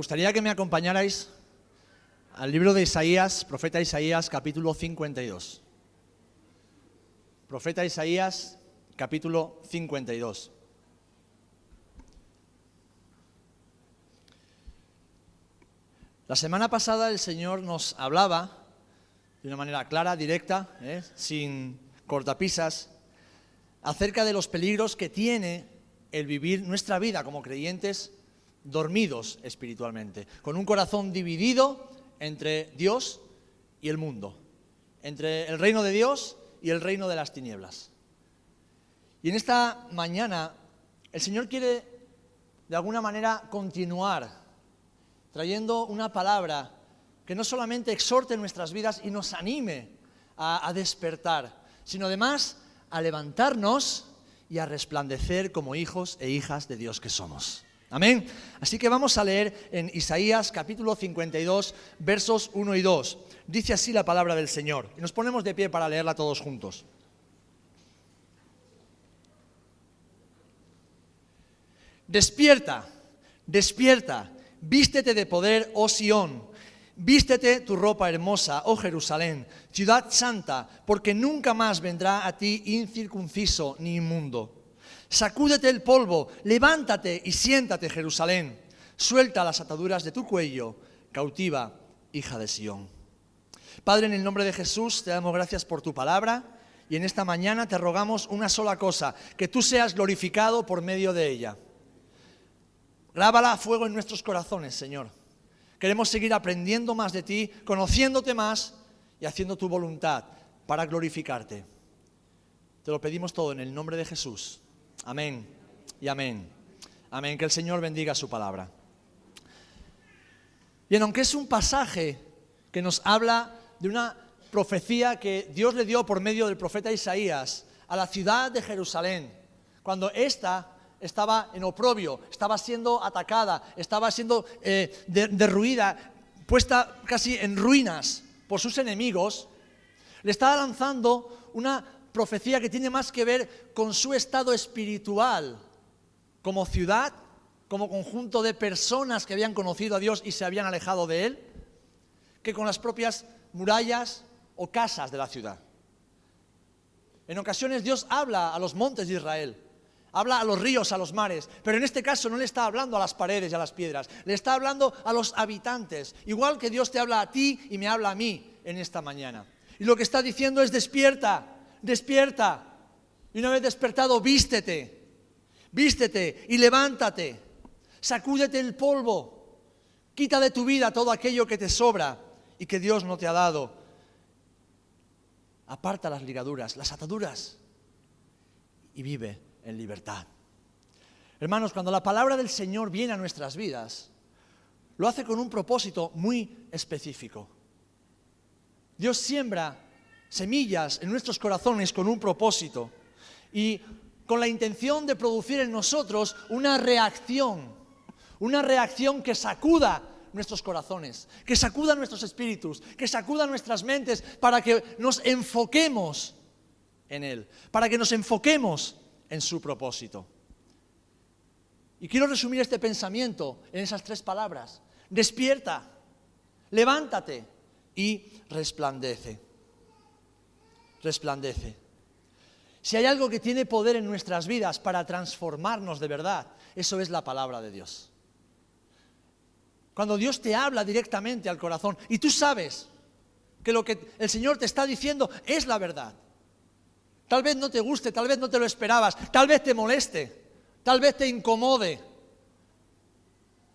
gustaría que me acompañarais al libro de Isaías, profeta Isaías, capítulo 52. Profeta Isaías, capítulo 52. La semana pasada el Señor nos hablaba de una manera clara, directa, sin cortapisas, acerca de los peligros que tiene el vivir nuestra vida como creyentes dormidos espiritualmente, con un corazón dividido entre Dios y el mundo, entre el reino de Dios y el reino de las tinieblas. Y en esta mañana el Señor quiere de alguna manera continuar trayendo una palabra que no solamente exhorte nuestras vidas y nos anime a despertar, sino además a levantarnos y a resplandecer como hijos e hijas de Dios que somos. Amén. Así que vamos a leer en Isaías capítulo 52, versos 1 y 2. Dice así la palabra del Señor. Y nos ponemos de pie para leerla todos juntos. Despierta, despierta, vístete de poder, oh Sión. Vístete tu ropa hermosa, oh Jerusalén, ciudad santa, porque nunca más vendrá a ti incircunciso ni inmundo. Sacúdete el polvo, levántate y siéntate, Jerusalén. Suelta las ataduras de tu cuello, cautiva, hija de Sión. Padre, en el nombre de Jesús, te damos gracias por tu palabra y en esta mañana te rogamos una sola cosa, que tú seas glorificado por medio de ella. Grábala a fuego en nuestros corazones, Señor. Queremos seguir aprendiendo más de ti, conociéndote más y haciendo tu voluntad para glorificarte. Te lo pedimos todo en el nombre de Jesús. Amén y amén. Amén. Que el Señor bendiga su palabra. Bien, aunque es un pasaje que nos habla de una profecía que Dios le dio por medio del profeta Isaías a la ciudad de Jerusalén, cuando ésta estaba en oprobio, estaba siendo atacada, estaba siendo derruida, puesta casi en ruinas por sus enemigos, le estaba lanzando una profecía que tiene más que ver con su estado espiritual como ciudad, como conjunto de personas que habían conocido a Dios y se habían alejado de Él, que con las propias murallas o casas de la ciudad. En ocasiones Dios habla a los montes de Israel, habla a los ríos, a los mares, pero en este caso no le está hablando a las paredes y a las piedras, le está hablando a los habitantes, igual que Dios te habla a ti y me habla a mí en esta mañana. Y lo que está diciendo es despierta, despierta, y una vez despertado, vístete, vístete y levántate, sacúdete el polvo, quita de tu vida todo aquello que te sobra y que Dios no te ha dado. Aparta las ligaduras, las ataduras y vive en libertad. Hermanos, cuando la palabra del Señor viene a nuestras vidas, lo hace con un propósito muy específico. Dios siembra semillas en nuestros corazones con un propósito y con la intención de producir en nosotros una reacción que sacuda nuestros corazones, que sacuda nuestros espíritus, que sacuda nuestras mentes para que nos enfoquemos en Él, para que nos enfoquemos en su propósito. Y quiero resumir este pensamiento en esas tres palabras: despierta, levántate y resplandece. Resplandece. Si hay algo que tiene poder en nuestras vidas para transformarnos de verdad, eso es la palabra de Dios. Cuando Dios te habla directamente al corazón y tú sabes que lo que el Señor te está diciendo es la verdad. Tal vez no te guste, tal vez no te lo esperabas, tal vez te moleste, tal vez te incomode,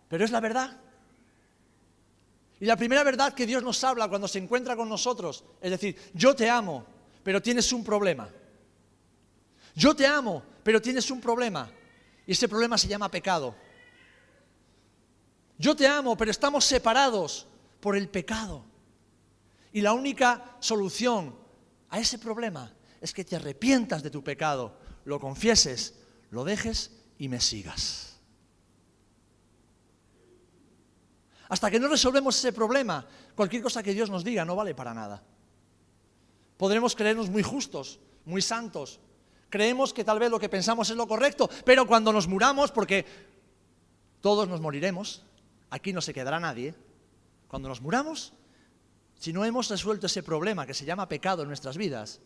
pero es la verdad. Y la primera verdad que Dios nos habla cuando se encuentra con nosotros es decir: yo te amo, pero tienes un problema. Yo te amo, pero tienes un problema. Y ese problema se llama pecado. Yo te amo, pero estamos separados por el pecado. Y la única solución a ese problema es que te arrepientas de tu pecado, lo confieses, lo dejes y me sigas. Hasta que no resolvemos ese problema, cualquier cosa que Dios nos diga no vale para nada. Podremos creernos muy justos, muy santos. Creemos que tal vez lo que pensamos es lo correcto, pero cuando nos muramos, porque todos nos moriremos, aquí no se quedará nadie. Cuando nos muramos, si no hemos resuelto ese problema que se llama pecado en nuestras vidas,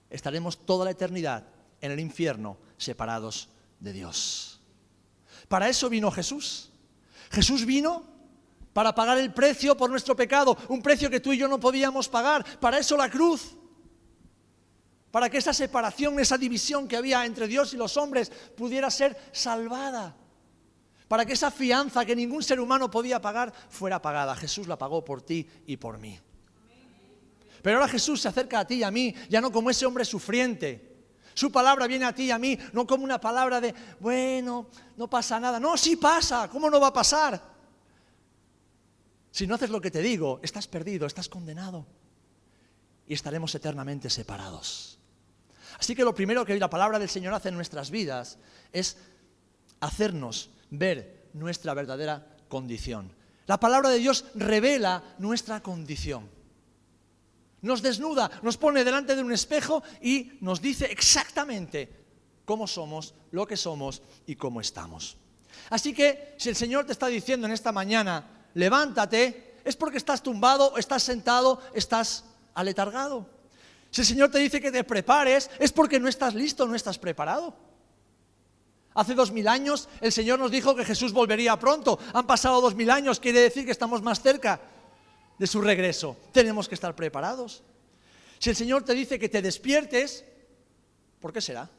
estaremos toda la eternidad en el infierno, separados de Dios. Para eso vino Jesús. Jesús vino para pagar el precio por nuestro pecado, un precio que tú y yo no podíamos pagar. Para eso la cruz. Para que esa separación, esa división que había entre Dios y los hombres pudiera ser salvada. Para que esa fianza que ningún ser humano podía pagar fuera pagada. Jesús la pagó por ti y por mí. Pero ahora Jesús se acerca a ti y a mí, ya no como ese hombre sufriente. Su palabra viene a ti y a mí, no como una palabra de, bueno, no pasa nada. No, sí pasa, ¿cómo no va a pasar? Si no haces lo que te digo, estás perdido, estás condenado. Y estaremos eternamente separados. Así que lo primero que la palabra del Señor hace en nuestras vidas es hacernos ver nuestra verdadera condición. La palabra de Dios revela nuestra condición. Nos desnuda, nos pone delante de un espejo y nos dice exactamente cómo somos, lo que somos y cómo estamos. Así que si el Señor te está diciendo en esta mañana, levántate, es porque estás tumbado, estás sentado, estás aletargado. Si el Señor te dice que te prepares, es porque no estás listo, no estás preparado. Hace 2000 años el Señor nos dijo que Jesús volvería pronto. Han pasado 2000 años, quiere decir que estamos más cerca de su regreso. Tenemos que estar preparados. Si el Señor te dice que te despiertes, ¿por qué será?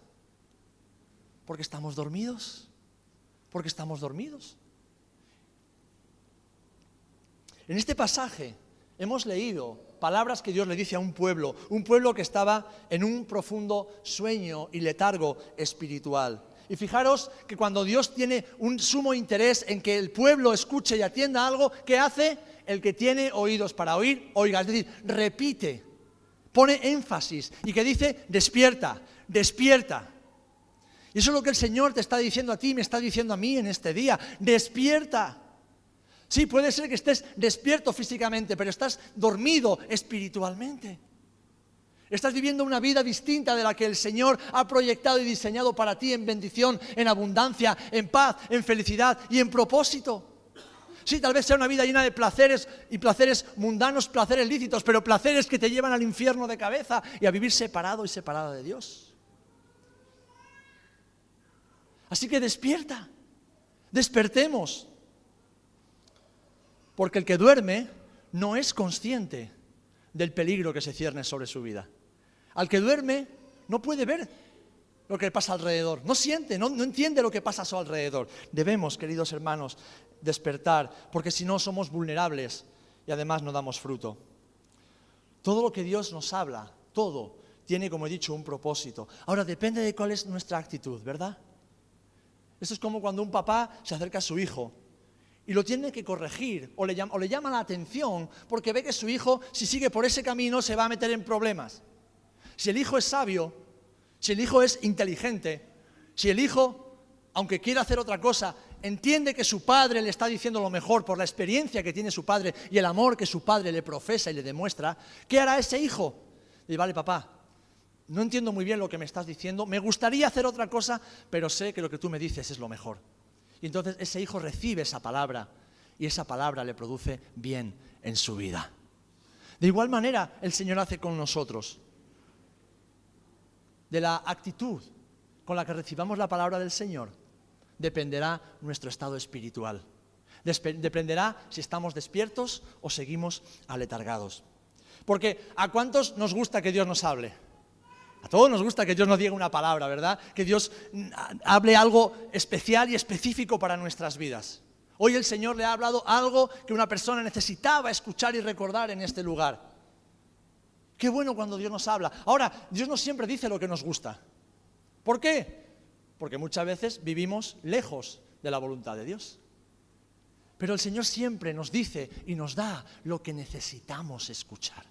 Porque estamos dormidos. Porque estamos dormidos. En este pasaje hemos leído palabras que Dios le dice a un pueblo que estaba en un profundo sueño y letargo espiritual. Y fijaros que cuando Dios tiene un sumo interés en que el pueblo escuche y atienda algo, ¿qué hace? El que tiene oídos para oír, oiga. Es decir, repite, pone énfasis y que dice, despierta, despierta. Y eso es lo que el Señor te está diciendo a ti, me está diciendo a mí en este día, despierta. Sí, puede ser que estés despierto físicamente, pero estás dormido espiritualmente. Estás viviendo una vida distinta de la que el Señor ha proyectado y diseñado para ti en bendición, en abundancia, en paz, en felicidad y en propósito. Sí, tal vez sea una vida llena de placeres y placeres mundanos, placeres lícitos, pero placeres que te llevan al infierno de cabeza y a vivir separado y separada de Dios. Así que despierta, despertemos. Porque el que duerme no es consciente del peligro que se cierne sobre su vida. Al que duerme no puede ver lo que pasa alrededor, no siente, no entiende lo que pasa a su alrededor. Debemos, queridos hermanos, despertar, porque si no somos vulnerables y además no damos fruto. Todo lo que Dios nos habla, todo, tiene, como he dicho, un propósito. Ahora depende de cuál es nuestra actitud, ¿verdad? Esto es como cuando un papá se acerca a su hijo y lo tiene que corregir o le llama la atención porque ve que su hijo, si sigue por ese camino, se va a meter en problemas. Si el hijo es sabio, si el hijo es inteligente, si el hijo, aunque quiera hacer otra cosa, entiende que su padre le está diciendo lo mejor por la experiencia que tiene su padre y el amor que su padre le profesa y le demuestra, ¿qué hará ese hijo? Le dice, vale, papá, no entiendo muy bien lo que me estás diciendo, me gustaría hacer otra cosa, pero sé que lo que tú me dices es lo mejor. Y entonces ese hijo recibe esa palabra y esa palabra le produce bien en su vida. De igual manera el Señor hace con nosotros. De la actitud con la que recibamos la palabra del Señor dependerá nuestro estado espiritual. Dependerá si estamos despiertos o seguimos aletargados. Porque ¿a cuántos nos gusta que Dios nos hable? A todos nos gusta que Dios nos diga una palabra, ¿verdad? Que Dios hable algo especial y específico para nuestras vidas. Hoy el Señor le ha hablado algo que una persona necesitaba escuchar y recordar en este lugar. Qué bueno cuando Dios nos habla. Ahora, Dios no siempre dice lo que nos gusta. ¿Por qué? Porque muchas veces vivimos lejos de la voluntad de Dios. Pero el Señor siempre nos dice y nos da lo que necesitamos escuchar.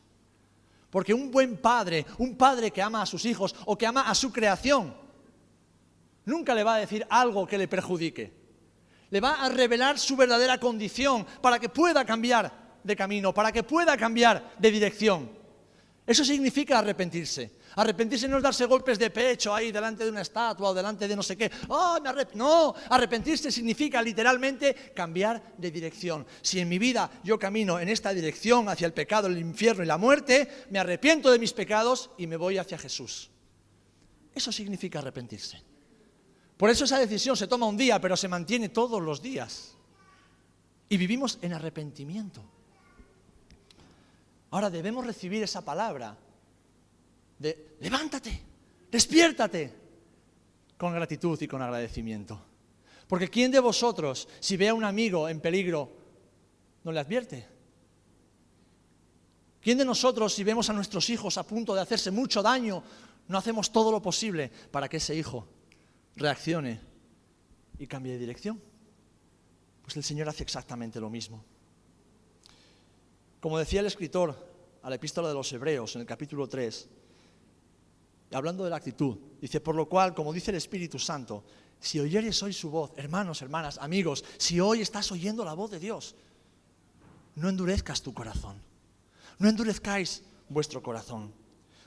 Porque un buen padre, un padre que ama a sus hijos o que ama a su creación, nunca le va a decir algo que le perjudique. Le va a revelar su verdadera condición para que pueda cambiar de camino, para que pueda cambiar de dirección. Eso significa arrepentirse. Arrepentirse no es darse golpes de pecho ahí delante de una estatua o delante de no sé qué. No, arrepentirse significa literalmente cambiar de dirección. Si en mi vida yo camino en esta dirección hacia el pecado, el infierno y la muerte, me arrepiento de mis pecados y me voy hacia Jesús. Eso significa arrepentirse. Por eso esa decisión se toma un día, pero se mantiene todos los días. Y vivimos en arrepentimiento. Ahora debemos recibir esa palabra de levántate, despiértate, con gratitud y con agradecimiento. Porque ¿quién de vosotros, si ve a un amigo en peligro, no le advierte? ¿Quién de nosotros, si vemos a nuestros hijos a punto de hacerse mucho daño, no hacemos todo lo posible para que ese hijo reaccione y cambie de dirección? Pues el Señor hace exactamente lo mismo. Como decía el escritor a la epístola de los Hebreos en el capítulo 3, hablando de la actitud, dice, por lo cual, como dice el Espíritu Santo, si oyeres hoy su voz, hermanos, hermanas, amigos, si hoy estás oyendo la voz de Dios, no endurezcas tu corazón, no endurezcáis vuestro corazón.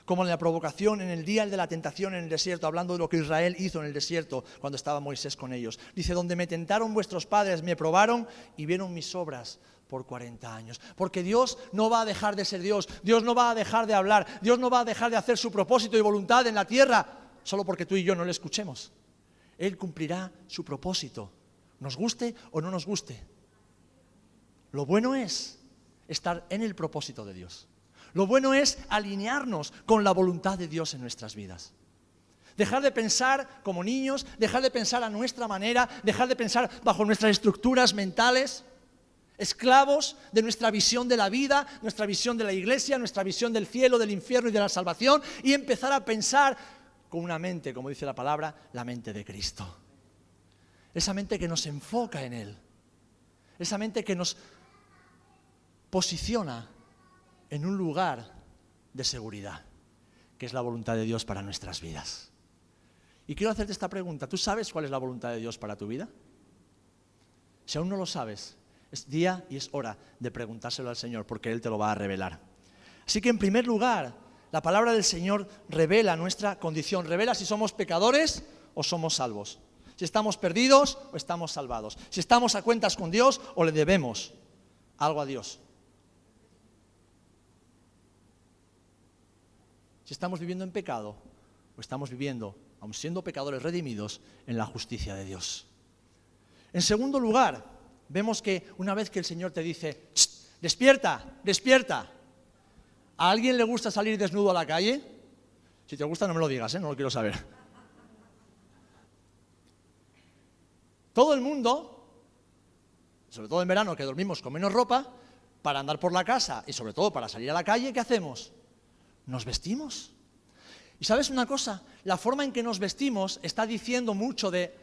Como en la provocación en el día de la tentación en el desierto, hablando de lo que Israel hizo en el desierto cuando estaba Moisés con ellos. Dice, donde me tentaron vuestros padres, me probaron y vieron mis obras por 40 años. Porque Dios no va a dejar de ser Dios, Dios no va a dejar de hablar, Dios no va a dejar de hacer su propósito y voluntad en la tierra, solo porque tú y yo no le escuchemos. Él cumplirá su propósito, nos guste o no nos guste. Lo bueno es estar en el propósito de Dios. Lo bueno es alinearnos con la voluntad de Dios en nuestras vidas. Dejar de pensar como niños, dejar de pensar a nuestra manera, dejar de pensar bajo nuestras estructuras mentales, esclavos de nuestra visión de la vida, nuestra visión de la iglesia, nuestra visión del cielo, del infierno y de la salvación, y empezar a pensar con una mente, como dice la palabra, la mente de Cristo. Esa mente que nos enfoca en Él, esa mente que nos posiciona en un lugar de seguridad, que es la voluntad de Dios para nuestras vidas. Y quiero hacerte esta pregunta, ¿tú sabes cuál es la voluntad de Dios para tu vida? Si aún no lo sabes, es día y es hora de preguntárselo al Señor, porque Él te lo va a revelar. Así que en primer lugar, la palabra del Señor revela nuestra condición, revela si somos pecadores o somos salvos, si estamos perdidos o estamos salvados, si estamos a cuentas con Dios o le debemos algo a Dios. Si estamos viviendo en pecado o estamos viviendo, aun siendo pecadores redimidos, en la justicia de Dios. En segundo lugar, vemos que una vez que el Señor te dice, despierta, despierta. ¿A alguien le gusta salir desnudo a la calle? Si te gusta no me lo digas, no lo quiero saber. Todo el mundo, sobre todo en verano que dormimos con menos ropa, para andar por la casa y sobre todo para salir a la calle, ¿qué hacemos? Nos vestimos. Y ¿sabes una cosa? La forma en que nos vestimos está diciendo mucho de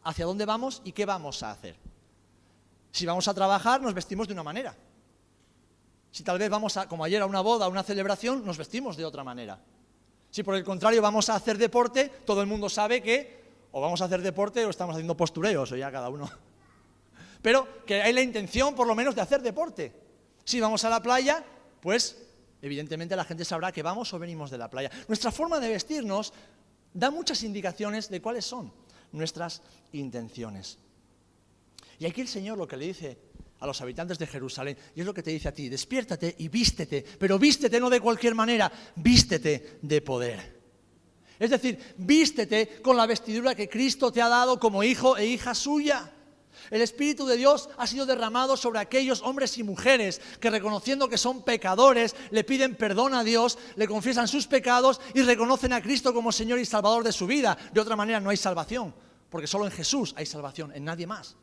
hacia dónde vamos y qué vamos a hacer. Si vamos a trabajar, nos vestimos de una manera. Si tal vez vamos como ayer, a una boda, a una celebración, nos vestimos de otra manera. Si por el contrario vamos a hacer deporte, todo el mundo sabe que o vamos a hacer deporte o estamos haciendo postureos, o ya cada uno. Pero que hay la intención, por lo menos, de hacer deporte. Si vamos a la playa, pues evidentemente la gente sabrá que vamos o venimos de la playa. Nuestra forma de vestirnos da muchas indicaciones de cuáles son nuestras intenciones. Y aquí el Señor lo que le dice a los habitantes de Jerusalén, y es lo que te dice a ti, despiértate y vístete, pero vístete no de cualquier manera, vístete de poder. Es decir, vístete con la vestidura que Cristo te ha dado como hijo e hija suya. El Espíritu de Dios ha sido derramado sobre aquellos hombres y mujeres que, reconociendo que son pecadores, le piden perdón a Dios, le confiesan sus pecados y reconocen a Cristo como Señor y Salvador de su vida. De otra manera no hay salvación, porque solo en Jesús hay salvación, en nadie más.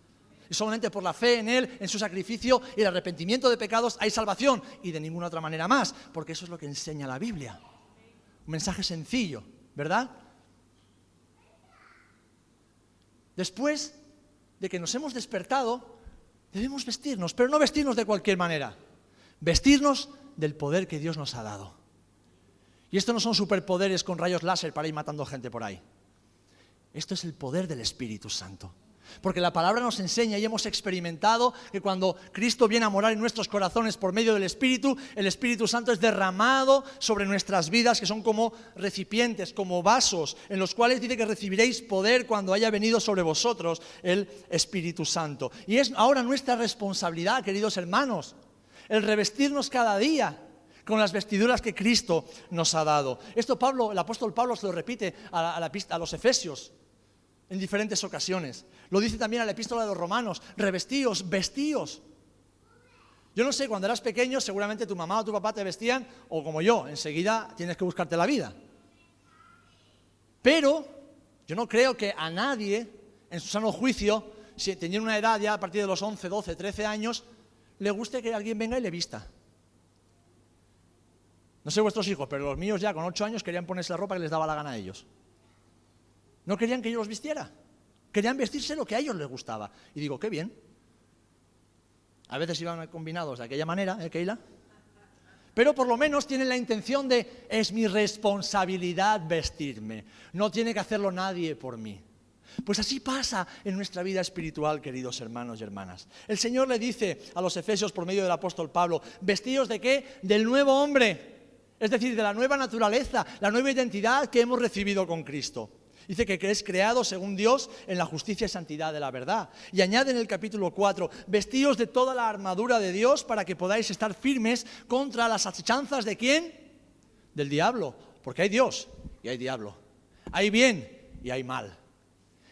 Y solamente por la fe en Él, en su sacrificio y el arrepentimiento de pecados hay salvación, y de ninguna otra manera más, porque eso es lo que enseña la Biblia. Un mensaje sencillo, ¿verdad? Después de que nos hemos despertado, debemos vestirnos, pero no vestirnos de cualquier manera, vestirnos del poder que Dios nos ha dado. Y esto no son superpoderes con rayos láser para ir matando gente por ahí. Esto es el poder del Espíritu Santo. Porque la palabra nos enseña y hemos experimentado que cuando Cristo viene a morar en nuestros corazones por medio del Espíritu, el Espíritu Santo es derramado sobre nuestras vidas, que son como recipientes, como vasos, en los cuales dice que recibiréis poder cuando haya venido sobre vosotros el Espíritu Santo. Y es ahora nuestra responsabilidad, queridos hermanos, el revestirnos cada día con las vestiduras que Cristo nos ha dado. Esto el apóstol Pablo se lo repite a los Efesios en diferentes ocasiones. Lo dice también a la epístola de los Romanos: revestíos, vestíos. Yo no sé, cuando eras pequeño seguramente tu mamá o tu papá te vestían, o como yo, enseguida tienes que buscarte la vida. Pero yo no creo que a nadie, en su sano juicio, si teniendo una edad ya a partir de los 11, 12, 13 años, le guste que alguien venga y le vista. No sé vuestros hijos, pero los míos ya con 8 años querían ponerse la ropa que les daba la gana a ellos. No querían que yo los vistiera. Querían vestirse lo que a ellos les gustaba. Y digo, qué bien. A veces iban combinados de aquella manera, Keila? Pero por lo menos tienen la intención de, es mi responsabilidad vestirme. No tiene que hacerlo nadie por mí. Pues así pasa en nuestra vida espiritual, queridos hermanos y hermanas. El Señor le dice a los Efesios por medio del apóstol Pablo: ¿vestidos de qué? Del nuevo hombre. Es decir, de la nueva naturaleza, la nueva identidad que hemos recibido con Cristo. Dice que es creado según Dios en la justicia y santidad de la verdad. Y añade en el capítulo 4, vestíos de toda la armadura de Dios para que podáis estar firmes contra las acechanzas ¿de quién? Del diablo. Porque hay Dios y hay diablo. Hay bien y hay mal.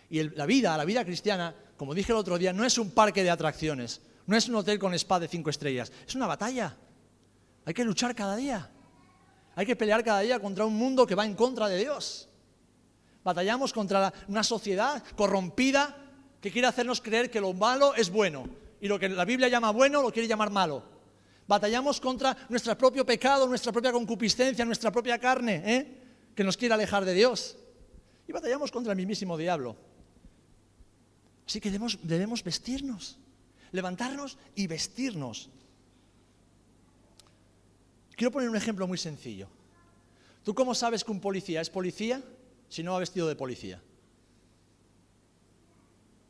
Y la vida cristiana, como dije el otro día, no es un parque de atracciones. No es un hotel con spa de 5 estrellas. Es una batalla. Hay que luchar cada día. Hay que pelear cada día contra un mundo que va en contra de Dios. Batallamos contra una sociedad corrompida que quiere hacernos creer que lo malo es bueno y lo que la Biblia llama bueno lo quiere llamar malo. Batallamos contra nuestro propio pecado, nuestra propia concupiscencia, nuestra propia carne, que nos quiere alejar de Dios. Y batallamos contra el mismísimo diablo. Así que debemos vestirnos, levantarnos y vestirnos. Quiero poner un ejemplo muy sencillo. ¿Tú cómo sabes que un policía es policía si no va vestido de policía?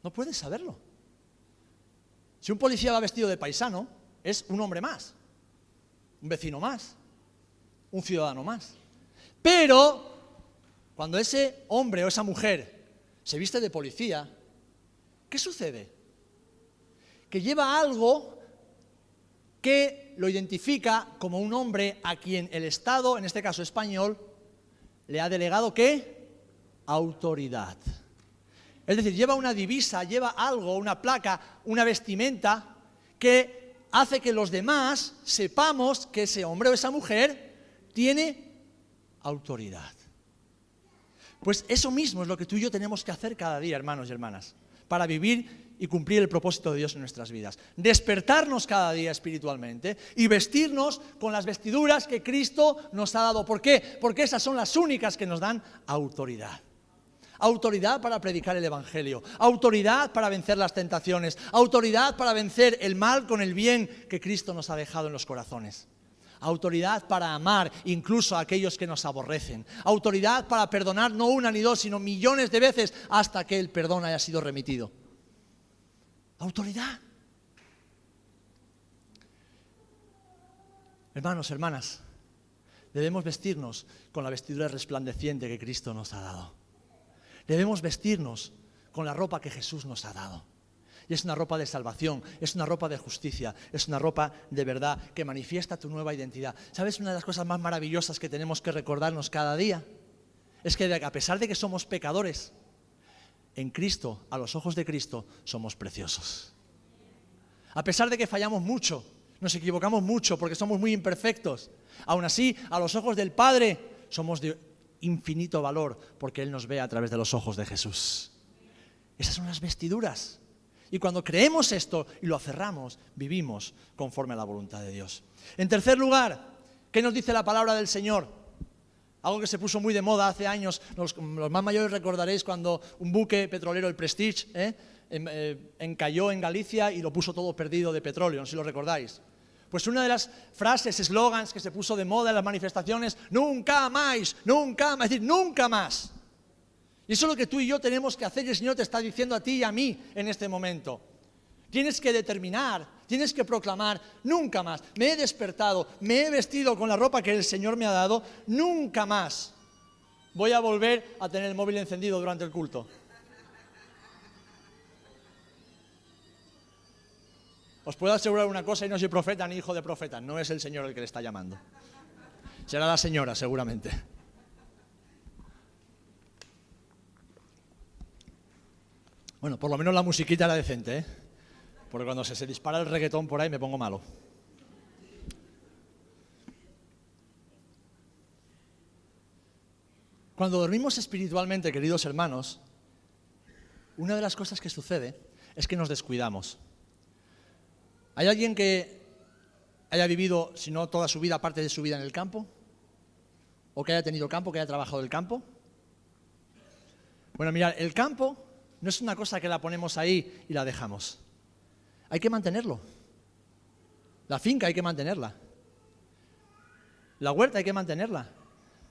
No puedes saberlo. Si un policía va vestido de paisano, es un hombre más, un vecino más, un ciudadano más. Pero cuando ese hombre o esa mujer se viste de policía, ¿qué sucede? Que lleva algo que lo identifica como un hombre a quien el Estado, en este caso español, le ha delegado ¿qué? Autoridad. Es decir, lleva una divisa, lleva algo, una placa, una vestimenta que hace que los demás sepamos que ese hombre o esa mujer tiene autoridad. Pues eso mismo es lo que tú y yo tenemos que hacer cada día, hermanos y hermanas, para vivir y cumplir el propósito de Dios en nuestras vidas. Despertarnos cada día espiritualmente y vestirnos con las vestiduras que Cristo nos ha dado. ¿Por qué? Porque esas son las únicas que nos dan autoridad. Autoridad para predicar el Evangelio, autoridad para vencer las tentaciones, autoridad para vencer el mal con el bien que Cristo nos ha dejado en los corazones. Autoridad para amar incluso a aquellos que nos aborrecen. Autoridad para perdonar no una ni dos, sino millones de veces hasta que el perdón haya sido remitido. Autoridad. Hermanos, hermanas, debemos vestirnos con la vestidura resplandeciente que Cristo nos ha dado. Debemos vestirnos con la ropa que Jesús nos ha dado. Y es una ropa de salvación, es una ropa de justicia, es una ropa de verdad que manifiesta tu nueva identidad. ¿Sabes? Una de las cosas más maravillosas que tenemos que recordarnos cada día es que a pesar de que somos pecadores, en Cristo, a los ojos de Cristo, somos preciosos. A pesar de que fallamos mucho, nos equivocamos mucho porque somos muy imperfectos, aún así, a los ojos del Padre, somos de infinito valor porque Él nos ve a través de los ojos de Jesús. Esas son las vestiduras. Y cuando creemos esto y lo aferramos, vivimos conforme a la voluntad de Dios. En tercer lugar, ¿qué nos dice la palabra del Señor? Algo que se puso muy de moda hace años. Los más mayores recordaréis cuando un buque petrolero, el Prestige, encalló en Galicia y lo puso todo perdido de petróleo, no sé si lo recordáis. Pues una de las frases, eslogans que se puso de moda en las manifestaciones, nunca más, es decir, nunca más. Y eso es lo que tú y yo tenemos que hacer y el Señor te está diciendo a ti y a mí en este momento. Tienes que determinar, tienes que proclamar, nunca más, me he despertado, me he vestido con la ropa que el Señor me ha dado, nunca más voy a volver a tener el móvil encendido durante el culto. Os puedo asegurar una cosa, y no soy profeta ni hijo de profeta, no es el Señor el que le está llamando. Será la señora, seguramente. Bueno, por lo menos la musiquita era decente, ¿eh? Porque cuando se dispara el reggaetón por ahí me pongo malo. Cuando dormimos espiritualmente, queridos hermanos, una de las cosas que sucede es que nos descuidamos. ¿Hay alguien que haya vivido, si no toda su vida, parte de su vida en el campo? ¿O que haya tenido campo, que haya trabajado el campo? Bueno, mirad, el campo no es una cosa que la ponemos ahí y la dejamos. Hay que mantenerlo. La finca hay que mantenerla. La huerta hay que mantenerla.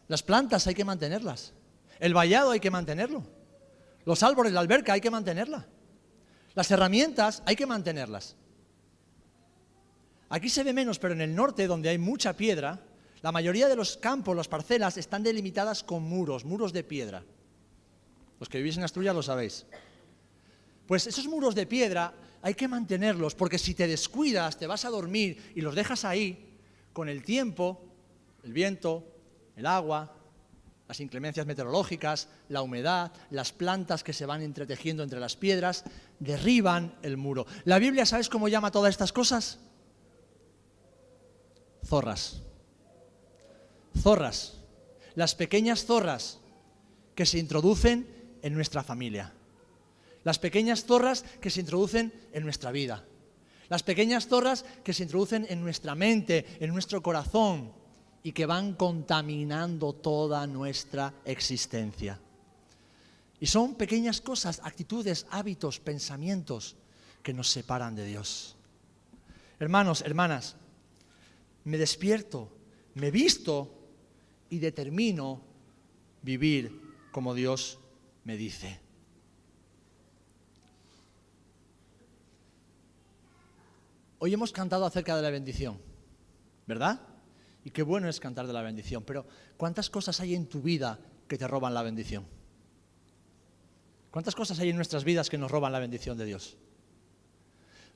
Las plantas hay que mantenerlas. El vallado hay que mantenerlo. Los árboles, la alberca hay que mantenerla. Las herramientas hay que mantenerlas. Aquí se ve menos, pero en el norte, donde hay mucha piedra, la mayoría de los campos, las parcelas, están delimitadas con muros de piedra. Los que vivís en Asturias lo sabéis. Pues esos muros de piedra hay que mantenerlos, porque si te descuidas, te vas a dormir y los dejas ahí, con el tiempo, el viento, el agua, las inclemencias meteorológicas, la humedad, las plantas que se van entretejiendo entre las piedras, derriban el muro. La Biblia, ¿sabes cómo llama todas estas cosas? Zorras. Zorras. Las pequeñas zorras que se introducen en nuestra familia. Las pequeñas zorras que se introducen en nuestra vida. Las pequeñas zorras que se introducen en nuestra mente, en nuestro corazón y que van contaminando toda nuestra existencia. Y son pequeñas cosas, actitudes, hábitos, pensamientos que nos separan de Dios. Hermanos, hermanas, me despierto, me visto y determino vivir como Dios me dice. Hoy hemos cantado acerca de la bendición, ¿verdad? Y qué bueno es cantar de la bendición, pero ¿cuántas cosas hay en tu vida que te roban la bendición? ¿Cuántas cosas hay en nuestras vidas que nos roban la bendición de Dios?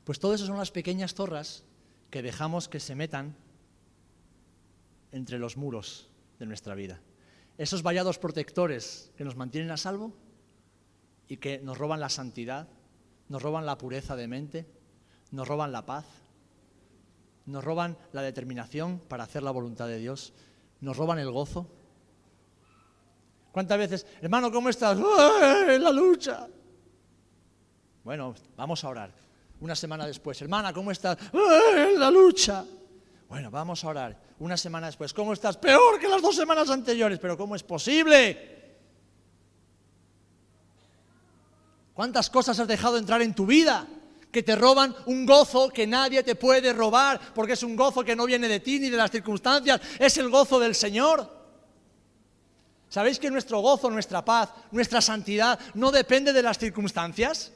Pues todo eso son las pequeñas zorras que dejamos que se metan entre los muros de nuestra vida. Esos vallados protectores que nos mantienen a salvo y que nos roban la santidad, nos roban la pureza de mente, nos roban la paz, nos roban la determinación para hacer la voluntad de Dios, nos roban el gozo. ¿Cuántas veces, hermano, ¿cómo estás? ¡Ay, la lucha! Bueno, vamos a orar. Una semana después, hermana, ¿cómo estás? ¡Ay, la lucha! Bueno, vamos a orar. Una semana después, ¿cómo estás? Peor que las 2 semanas anteriores, pero ¿cómo es posible? ¿Cuántas cosas has dejado entrar en tu vida que te roban un gozo que nadie te puede robar, porque es un gozo que no viene de ti ni de las circunstancias, es el gozo del Señor? ¿Sabéis que nuestro gozo, nuestra paz, nuestra santidad no depende de las circunstancias?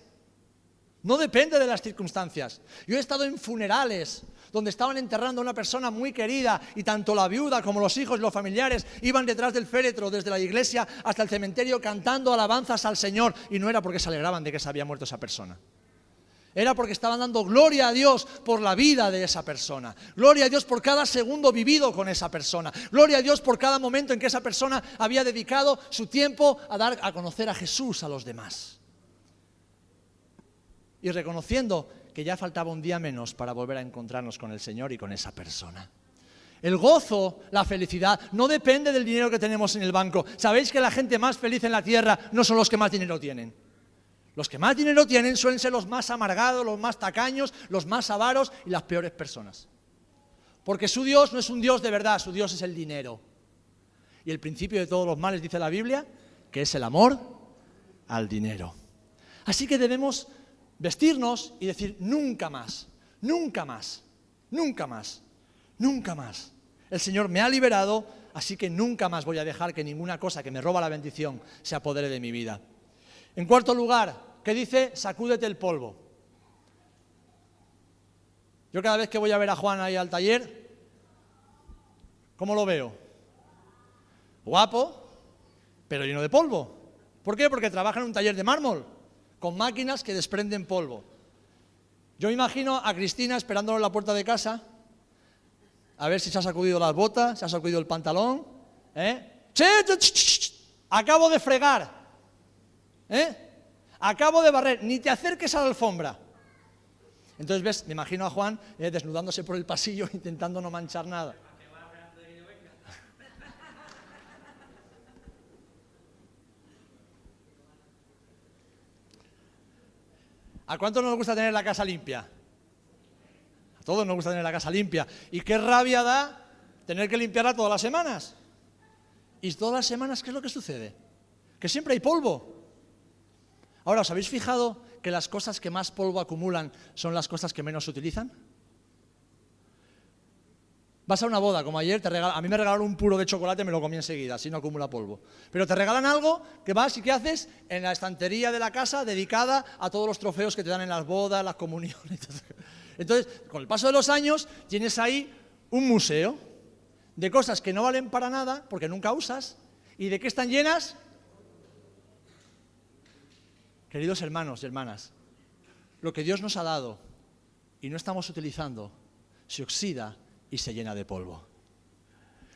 No depende de las circunstancias. Yo he estado en funerales donde estaban enterrando a una persona muy querida y tanto la viuda como los hijos y los familiares iban detrás del féretro desde la iglesia hasta el cementerio cantando alabanzas al Señor, y no era porque se alegraban de que se había muerto esa persona. Era porque estaban dando gloria a Dios por la vida de esa persona. Gloria a Dios por cada segundo vivido con esa persona. Gloria a Dios por cada momento en que esa persona había dedicado su tiempo a dar a conocer a Jesús a los demás. Y reconociendo que ya faltaba un día menos para volver a encontrarnos con el Señor y con esa persona. El gozo, la felicidad, no depende del dinero que tenemos en el banco. ¿Sabéis que la gente más feliz en la tierra no son los que más dinero tienen? Los que más dinero tienen suelen ser los más amargados, los más tacaños, los más avaros y las peores personas. Porque su Dios no es un Dios de verdad, su Dios es el dinero. Y el principio de todos los males, dice la Biblia, que es el amor al dinero. Así que debemos vestirnos y decir nunca más, nunca más, nunca más, nunca más. El Señor me ha liberado, así que nunca más voy a dejar que ninguna cosa que me roba la bendición se apodere de mi vida. En cuarto lugar, ¿qué dice? Sacúdete el polvo. Yo cada vez que voy a ver a Juan ahí al taller, ¿cómo lo veo? Guapo, pero lleno de polvo. ¿Por qué? Porque trabaja en un taller de mármol, con máquinas que desprenden polvo. Yo imagino a Cristina esperándolo en la puerta de casa, a ver si se ha sacudido las botas, se ha sacudido el pantalón. Acabo de fregar. Acabo de barrer, ni te acerques a la alfombra. Entonces, ves, me imagino a Juan desnudándose por el pasillo, intentando no manchar nada. ¿A cuántos nos gusta tener la casa limpia? A todos nos gusta tener la casa limpia. ¿Y qué rabia da tener que limpiarla todas las semanas? ¿Y todas las semanas qué es lo que sucede? Que siempre hay polvo. Ahora, ¿os habéis fijado que las cosas que más polvo acumulan son las cosas que menos se utilizan? Vas a una boda, como ayer, a mí me regalaron un puro de chocolate, me lo comí enseguida, así no acumula polvo. Pero te regalan algo que vas y ¿qué haces? En la estantería de la casa, dedicada a todos los trofeos que te dan en las bodas, las comuniones. Entonces, con el paso de los años, tienes ahí un museo de cosas que no valen para nada, porque nunca usas, y ¿de qué están llenas? Queridos hermanos y hermanas, lo que Dios nos ha dado y no estamos utilizando se oxida y se llena de polvo.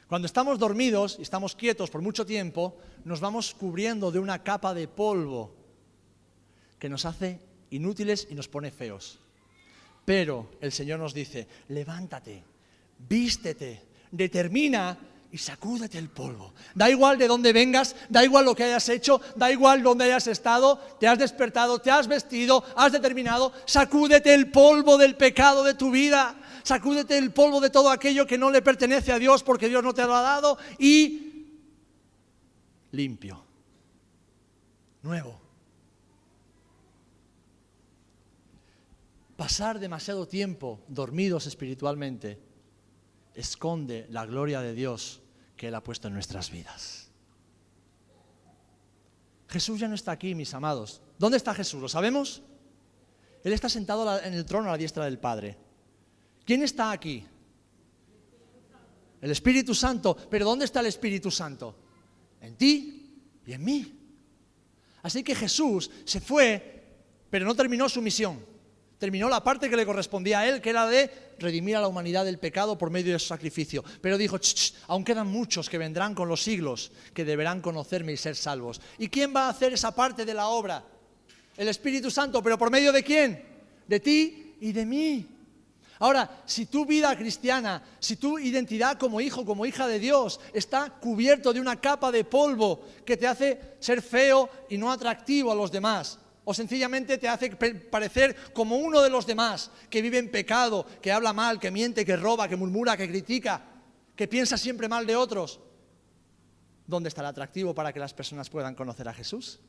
Cuando estamos dormidos y estamos quietos por mucho tiempo, nos vamos cubriendo de una capa de polvo que nos hace inútiles y nos pone feos. Pero el Señor nos dice, levántate, vístete, determina y sacúdete el polvo. Da igual de dónde vengas, da igual lo que hayas hecho, da igual dónde hayas estado, te has despertado, te has vestido, has determinado, sacúdete el polvo del pecado de tu vida, sacúdete el polvo de todo aquello que no le pertenece a Dios porque Dios no te lo ha dado y limpio, nuevo. Pasar demasiado tiempo dormidos espiritualmente esconde la gloria de Dios que Él ha puesto en nuestras vidas. Jesús ya no está aquí, mis amados. ¿Dónde está Jesús? ¿Lo sabemos? Él está sentado en el trono a la diestra del Padre. ¿Quién está aquí? El Espíritu Santo. ¿Pero dónde está el Espíritu Santo? En ti y en mí. Así que Jesús se fue, pero no terminó su misión. Terminó la parte que le correspondía a Él, que era de redimir a la humanidad del pecado por medio de su sacrificio. Pero dijo, aún quedan muchos que vendrán con los siglos, que deberán conocerme y ser salvos. ¿Y quién va a hacer esa parte de la obra? El Espíritu Santo, ¿pero por medio de quién? De ti y de mí. Ahora, si tu vida cristiana, si tu identidad como hijo, como hija de Dios, está cubierto de una capa de polvo que te hace ser feo y no atractivo a los demás, o sencillamente te hace parecer como uno de los demás, que vive en pecado, que habla mal, que miente, que roba, que murmura, que critica, que piensa siempre mal de otros, ¿dónde está el atractivo para que las personas puedan conocer a Jesús?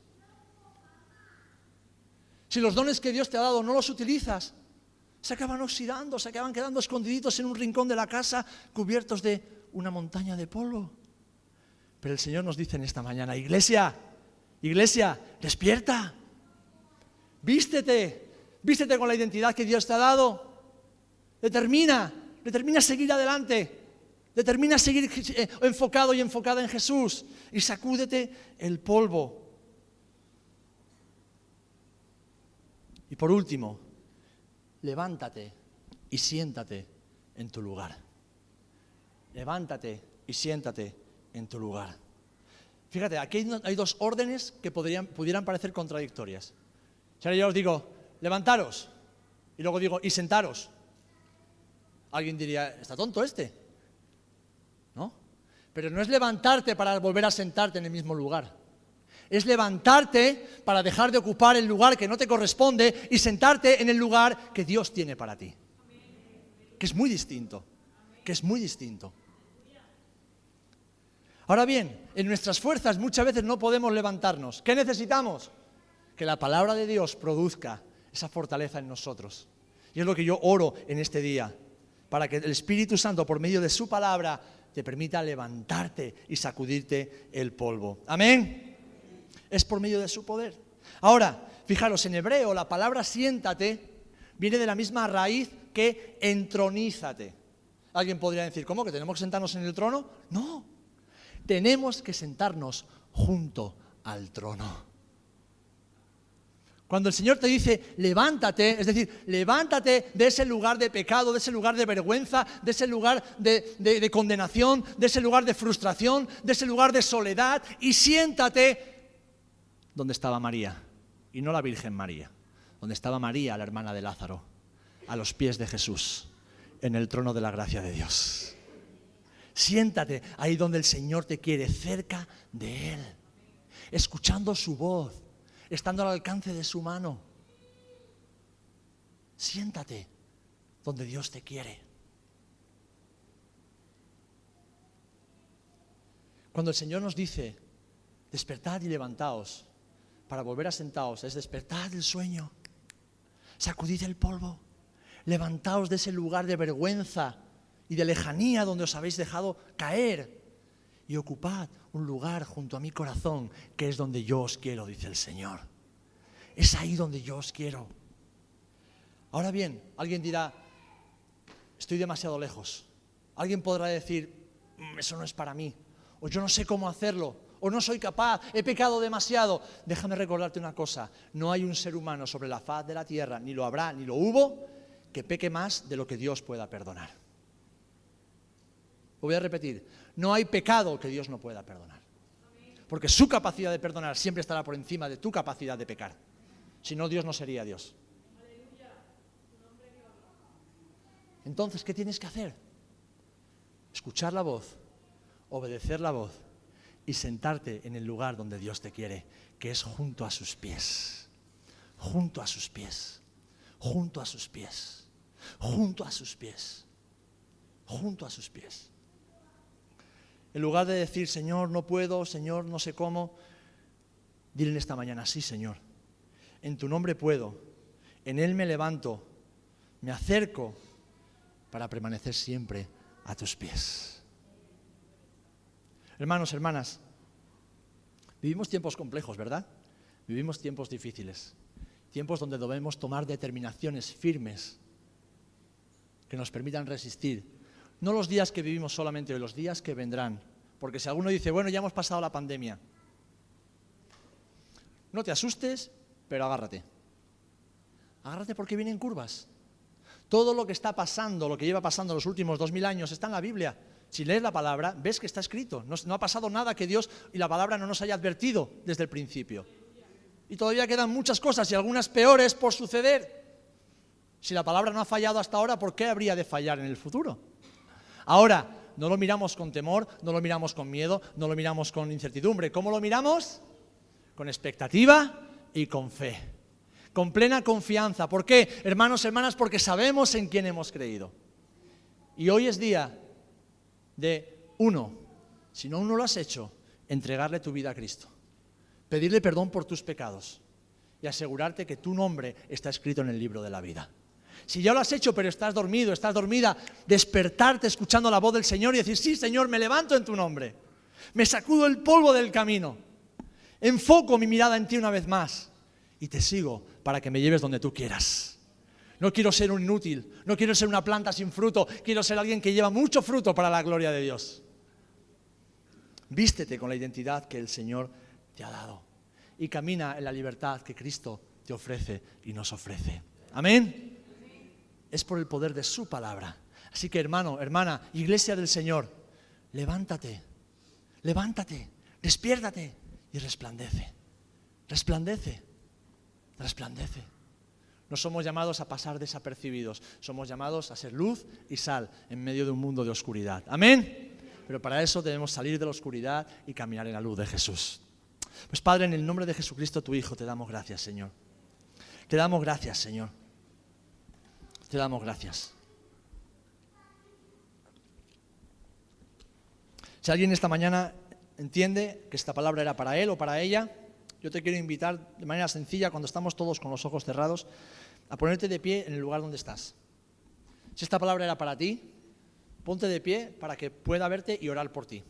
Si los dones que Dios te ha dado no los utilizas, se acaban oxidando, se acaban quedando escondiditos en un rincón de la casa, cubiertos de una montaña de polvo. Pero el Señor nos dice en esta mañana, iglesia, despierta. Vístete con la identidad que Dios te ha dado. Determina seguir adelante. Determina seguir enfocado y enfocada en Jesús. Y sacúdete el polvo. Y por último, levántate y siéntate en tu lugar. Levántate y siéntate en tu lugar. Fíjate, aquí hay dos órdenes que pudieran parecer contradictorias. Si ahora yo os digo, levantaros, y luego digo, y sentaros, alguien diría, ¿está tonto este? ¿No? Pero no es levantarte para volver a sentarte en el mismo lugar. Es levantarte para dejar de ocupar el lugar que no te corresponde y sentarte en el lugar que Dios tiene para ti. Que es muy distinto. Ahora bien, en nuestras fuerzas muchas veces no podemos levantarnos. ¿Qué necesitamos? Que la palabra de Dios produzca esa fortaleza en nosotros. Y es lo que yo oro en este día. para que el Espíritu Santo, por medio de su palabra, te permita levantarte y sacudirte el polvo. Amén. Es por medio de su poder. Ahora, fijaros, en hebreo la palabra siéntate viene de la misma raíz que entronízate. Alguien podría decir, ¿cómo? ¿Que tenemos que sentarnos en el trono? No, tenemos que sentarnos junto al trono. Cuando el Señor te dice, levántate, es decir, levántate de ese lugar de pecado, de ese lugar de vergüenza, de ese lugar de condenación, de ese lugar de frustración, de ese lugar de soledad, y siéntate donde estaba María, y no la Virgen María, donde estaba María, la hermana de Lázaro, a los pies de Jesús, en el trono de la gracia de Dios. Siéntate ahí donde el Señor te quiere, cerca de Él, escuchando su voz, estando al alcance de su mano. Siéntate donde Dios te quiere. Cuando el Señor nos dice, despertad y levantaos, para volver a sentaos, es despertad del sueño, sacudid el polvo, levantaos de ese lugar de vergüenza y de lejanía donde os habéis dejado caer y ocupad un lugar junto a mi corazón, que es donde yo os quiero, dice el Señor. Es ahí donde yo os quiero. Ahora bien, alguien dirá, estoy demasiado lejos. Alguien podrá decir, eso no es para mí, o yo no sé cómo hacerlo, o no soy capaz, he pecado demasiado. Déjame recordarte una cosa, no hay un ser humano sobre la faz de la tierra, ni lo habrá, ni lo hubo, que peque más de lo que Dios pueda perdonar. Lo voy a repetir, no hay pecado que Dios no pueda perdonar. Porque su capacidad de perdonar siempre estará por encima de tu capacidad de pecar. Si no, Dios no sería Dios. Entonces, ¿qué tienes que hacer? Escuchar la voz, obedecer la voz y sentarte en el lugar donde Dios te quiere, que es junto a sus pies. Junto a sus pies. Junto a sus pies. Junto a sus pies. Junto a sus pies. En lugar de decir, Señor, no puedo, Señor, no sé cómo, dile en esta mañana, sí, Señor, en tu nombre puedo, en Él me levanto, me acerco para permanecer siempre a tus pies. Hermanos, hermanas, vivimos tiempos complejos, ¿verdad? Vivimos tiempos difíciles, tiempos donde debemos tomar determinaciones firmes que nos permitan resistir. No los días que vivimos solamente hoy, los días que vendrán. Porque si alguno dice, bueno, ya hemos pasado la pandemia, no te asustes, pero agárrate. Agárrate porque vienen curvas. Todo lo que está pasando, lo que lleva pasando los últimos 2000 años está en la Biblia. Si lees la palabra, ves que está escrito. No ha pasado nada que Dios y la palabra no nos haya advertido desde el principio. Y todavía quedan muchas cosas y algunas peores por suceder. Si la palabra no ha fallado hasta ahora, ¿por qué habría de fallar en el futuro? Ahora, no lo miramos con temor, no lo miramos con miedo, no lo miramos con incertidumbre. ¿Cómo lo miramos? Con expectativa y con fe. Con plena confianza. ¿Por qué, hermanos, hermanas? Porque sabemos en quién hemos creído. Y hoy es día de si no aún no lo has hecho, entregarle tu vida a Cristo. Pedirle perdón por tus pecados y asegurarte que tu nombre está escrito en el libro de la vida. Si ya lo has hecho pero estás dormido, estás dormida, despertarte escuchando la voz del Señor y decir, sí, Señor, me levanto en tu nombre. Me sacudo el polvo del camino. Enfoco mi mirada en ti una vez más y te sigo para que me lleves donde tú quieras. No quiero ser un inútil, no quiero ser una planta sin fruto, quiero ser alguien que lleva mucho fruto para la gloria de Dios. Vístete con la identidad que el Señor te ha dado y camina en la libertad que Cristo te ofrece y nos ofrece. Amén. Es por el poder de su palabra. Así que, hermano, hermana, iglesia del Señor, levántate, despiértate y resplandece. Resplandece. No somos llamados a pasar desapercibidos, somos llamados a ser luz y sal en medio de un mundo de oscuridad. Amén. Pero para eso debemos salir de la oscuridad y caminar en la luz de Jesús. Pues Padre, en el nombre de Jesucristo, tu Hijo, te damos gracias, Señor. Te damos gracias, Señor. Te damos gracias. Si alguien esta mañana entiende que esta palabra era para él o para ella, yo te quiero invitar de manera sencilla, cuando estamos todos con los ojos cerrados, a ponerte de pie en el lugar donde estás. Si esta palabra era para ti, ponte de pie para que pueda verte y orar por ti.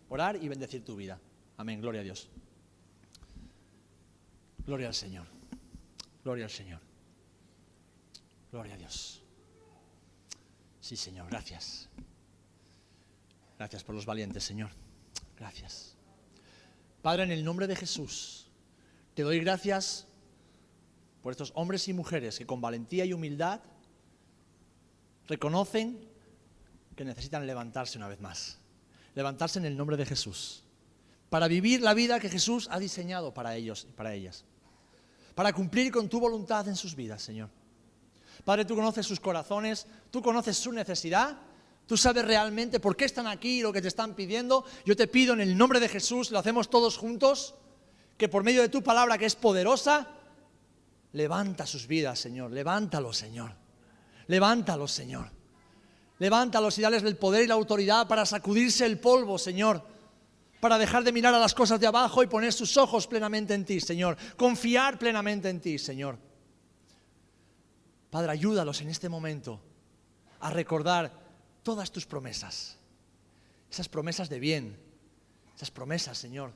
Orar y bendecir tu vida. Amén, gloria a Dios. Gloria al Señor. Gloria al Señor. Gloria a Dios. Sí, Señor, gracias. Gracias por los valientes, Señor. Gracias. Padre, en el nombre de Jesús, te doy gracias por estos hombres y mujeres que con valentía y humildad reconocen que necesitan levantarse una vez más. Levantarse en el nombre de Jesús. Para vivir la vida que Jesús ha diseñado para ellos y para ellas. Para cumplir con tu voluntad en sus vidas, Señor. Padre, tú conoces sus corazones, tú conoces su necesidad, tú sabes realmente por qué están aquí y lo que te están pidiendo. Yo te pido en el nombre de Jesús, lo hacemos todos juntos, que por medio de tu palabra que es poderosa, levanta sus vidas, Señor. Levántalos, Señor. Levántalos, Señor. Levántalos y dales el poder y la autoridad para sacudirse el polvo, Señor. Para dejar de mirar a las cosas de abajo y poner sus ojos plenamente en ti, Señor. Confiar plenamente en ti, Señor. Padre, ayúdalos en este momento a recordar todas tus promesas. Esas promesas de bien. Esas promesas, Señor,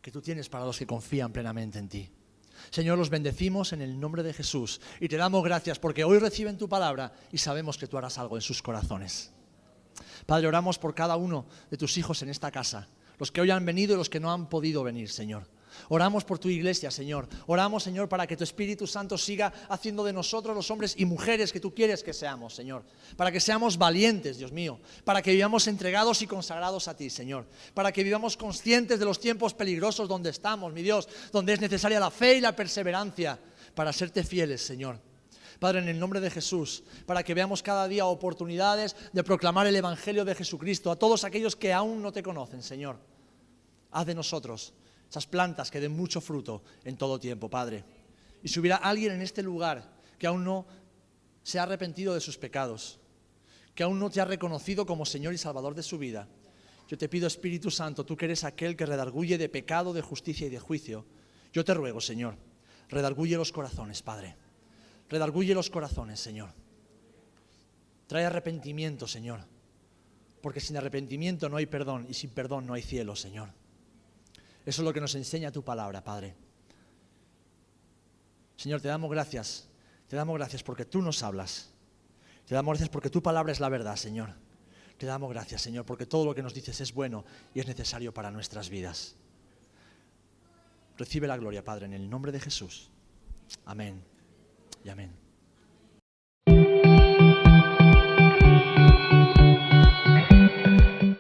que tú tienes para los que confían plenamente en ti. Señor, los bendecimos en el nombre de Jesús y te damos gracias porque hoy reciben tu palabra y sabemos que tú harás algo en sus corazones. Padre, oramos por cada uno de tus hijos en esta casa. Los que hoy han venido y los que no han podido venir, Señor. Oramos por tu iglesia, Señor. Oramos, Señor, para que tu Espíritu Santo siga haciendo de nosotros los hombres y mujeres que tú quieres que seamos, Señor. Para que seamos valientes, Dios mío. Para que vivamos entregados y consagrados a ti, Señor. Para que vivamos conscientes de los tiempos peligrosos donde estamos, mi Dios. Donde es necesaria la fe y la perseverancia para serte fieles, Señor. Padre, en el nombre de Jesús, para que veamos cada día oportunidades de proclamar el Evangelio de Jesucristo a todos aquellos que aún no te conocen, Señor. Haz de nosotros esas plantas que den mucho fruto en todo tiempo, Padre. Y si hubiera alguien en este lugar que aún no se ha arrepentido de sus pecados, que aún no te ha reconocido como Señor y Salvador de su vida, yo te pido, Espíritu Santo, tú que eres aquel que redarguye de pecado, de justicia y de juicio, yo te ruego, Señor, redarguye los corazones, Padre. Redarguye los corazones, Señor. Trae arrepentimiento, Señor. Porque sin arrepentimiento no hay perdón y sin perdón no hay cielo, Señor. Eso es lo que nos enseña tu palabra, Padre. Señor, te damos gracias. Te damos gracias porque tú nos hablas. Te damos gracias porque tu palabra es la verdad, Señor. Te damos gracias, Señor, porque todo lo que nos dices es bueno y es necesario para nuestras vidas. Recibe la gloria, Padre, en el nombre de Jesús. Amén y amén.